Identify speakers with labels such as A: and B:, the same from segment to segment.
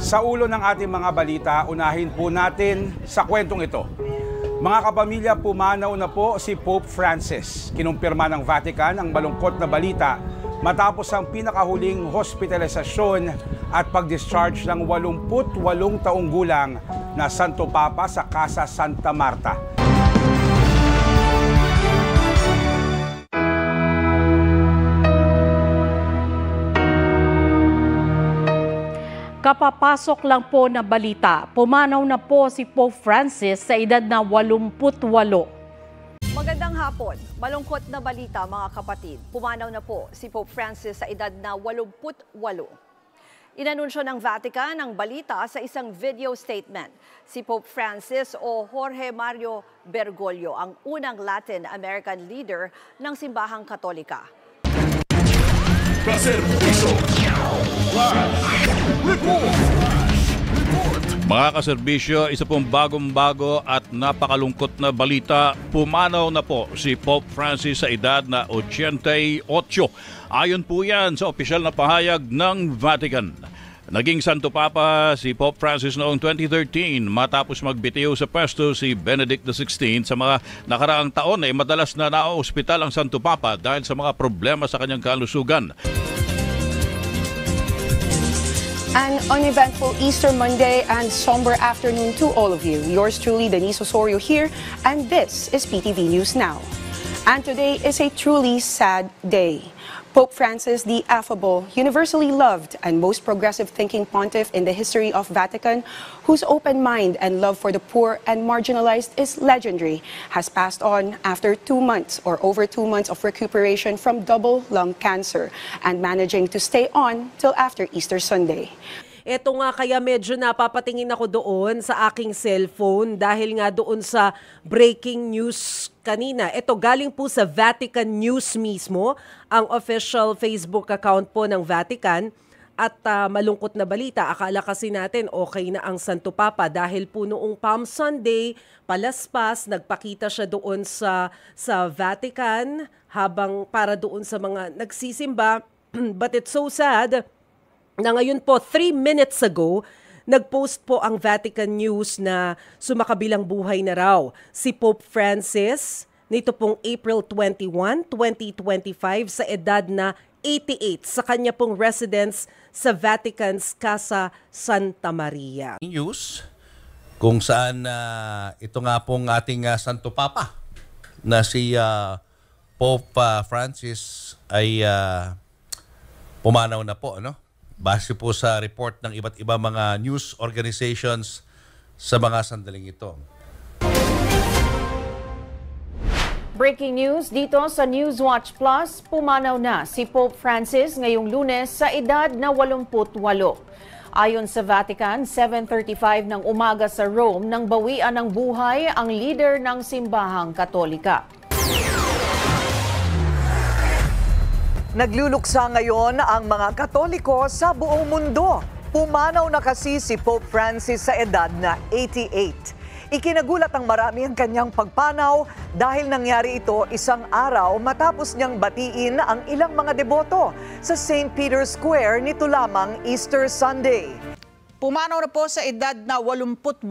A: Sa ulo ng ating mga balita, unahin po natin sa kwentong ito. Mga kapamilya, pumanaw na po si Pope Francis. Kinumpirma ng Vatican ang malungkot na balita matapos ang pinakahuling hospitalisasyon at pag-discharge ng 88 taong gulang na Santo Papa sa Casa Santa Marta.
B: Kapapasok lang po na balita, pumanaw na po si Pope Francis sa edad na 88.
C: Magandang hapon. Malungkot na balita mga kapatid. Pumanaw na po si Pope Francis sa edad na 88. Inanunsyo ng Vatican ang balita sa isang video statement. Si Pope Francis o Jorge Mario Bergoglio ang unang Latin American leader ng simbahang Katolika.
D: Mga kaserbisyo, isa pong bagong-bago at napakalungkot na balita. Pumanaw na po si Pope Francis sa edad na 88. Ayon po yan sa opisyal na pahayag ng Vatican. Naging Santo Papa si Pope Francis noong 2013 matapos magbitiw sa pwesto si Benedict XVI. Sa mga nakaraang taon ay madalas na naospital ang Santo Papa dahil sa mga problema sa kanyang kalusugan.
E: An uneventful Easter Monday and somber afternoon to all of you. Yours truly, Denise Osorio here, and this is PTV News Now. And today is a truly sad day. Pope Francis, the affable, universally loved, and most progressive-thinking pontiff in the history of Vatican, whose open mind and love for the poor and marginalized is legendary, has passed on after 2 months or over 2 months of recuperation from double lung cancer and managing to stay on till after Easter Sunday.
F: Ito nga kaya medyo napapatingin ako doon sa aking cellphone dahil nga doon sa breaking news kanina. Ito galing po sa Vatican News mismo, ang official Facebook account po ng Vatican. At malungkot na balita, akala kasi natin okay na ang Santo Papa dahil po noong Palm Sunday, palaspas, nagpakita siya doon sa Vatican habang para doon sa mga nagsisimba. But it's so sad na ngayon po, 3 minutes ago, nag-post po ang Vatican News na sumakabilang buhay na raw si Pope Francis nito pong April 21, 2025 sa edad na 88 sa kanya pong residence sa Vatican's Casa Santa Maria.
G: News kung saan ito nga pong ating Santo Papa na si Pope Francis ay pumanaw na po, ano? Base po sa report ng iba't iba mga news organizations sa mga sandaling ito.
C: Breaking news dito sa Newswatch Plus, pumanaw na si Pope Francis ngayong Lunes sa edad na 88. Ayon sa Vatican, 7:35 ng umaga sa Rome nang bawian ng buhay ang leader ng simbahang Katolika.
H: Nagluluksa ngayon ang mga Katoliko sa buong mundo. Pumanaw na kasi si Pope Francis sa edad na 88. Ikinagulat ang marami ang kanyang pagpanaw dahil nangyari ito isang araw matapos niyang batiin ang ilang mga deboto sa St. Peter's Square nito lamang Easter Sunday.
I: Pumanaw na po sa edad na 88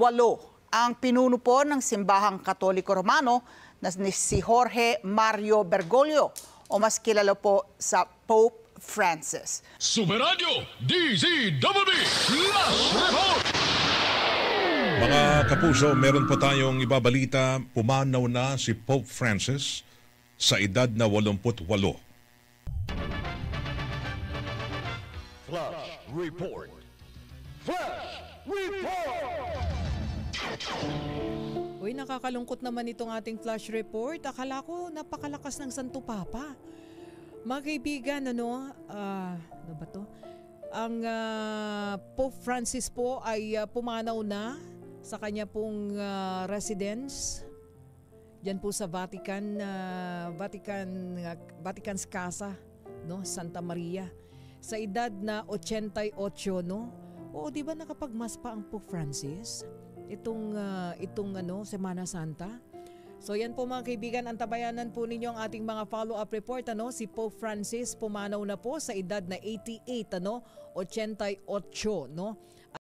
I: ang pinuno po ng simbahang Katoliko Romano na si Jorge Mario Bergoglio, o mas kilala po sa Pope Francis.
J: Superradio DZWB Flash Report!
K: Mga kapuso, meron po tayong ibabalita. Pumanaw na si Pope Francis sa edad na 88.
J: Flash Report! Flash Report!
L: Uy, nakakalungkot naman itong ating flash report. Akala ko napakalakas ng Santo Papa. Mga kaibigan, ano ba to? Ang Pope Francis po ay pumanaw na sa kanya pong residence. Diyan po sa Vatican's Casa, no, Santa Maria. Sa edad na 88, no? Oo, di ba nakapagmas pa ang Pope Francis? Itong Semana Santa. So yan po mga kaibigan, antabayanan po ninyo ang ating mga follow-up report. Si Pope Francis pumanaw na po sa edad na 88, 88, no?